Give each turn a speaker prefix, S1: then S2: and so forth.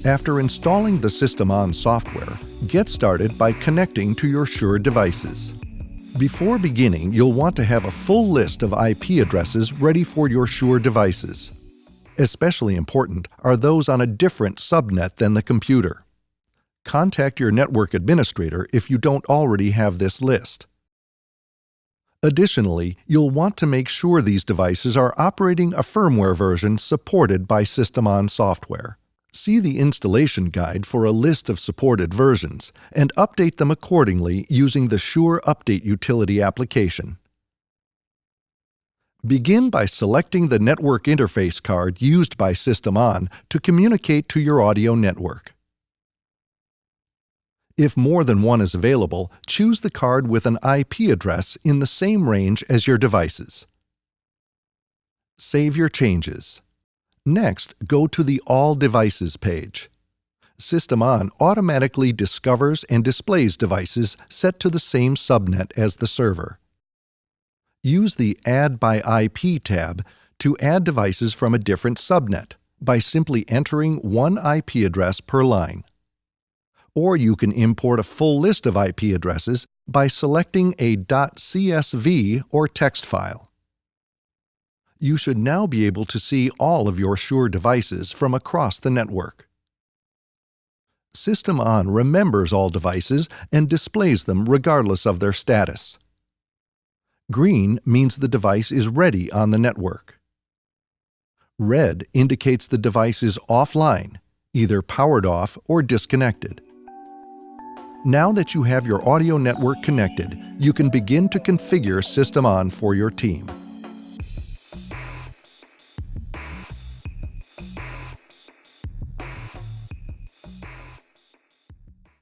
S1: After installing the SystemOn software, get started by connecting to your Shure devices. Before beginning, you'll want to have a full list of IP addresses ready for your Shure devices. Especially important are those on a different subnet than the computer. Contact your network administrator if you don't already have this list. Additionally, you'll want to make sure these devices are operating a firmware version supported by SystemOn software. See the installation guide for a list of supported versions and update them accordingly using the Shure Update Utility application. Begin by selecting the network interface card used by SystemOn to communicate to your audio network. If more than one is available, choose the card with an IP address in the same range as your devices. Save your changes. Next, go to the All Devices page. SystemOn automatically discovers and displays devices set to the same subnet as the server. Use the Add by IP tab to add devices from a different subnet by simply entering one IP address per line. Or you can import a full list of IP addresses by selecting a .csv or text file. You should now be able to see all of your Shure devices from across the network. SystemOn remembers all devices and displays them regardless of their status. Green means the device is ready on the network. Red indicates the device is offline, either powered off or disconnected. Now that you have your audio network connected, you can begin to configure SystemOn for your team.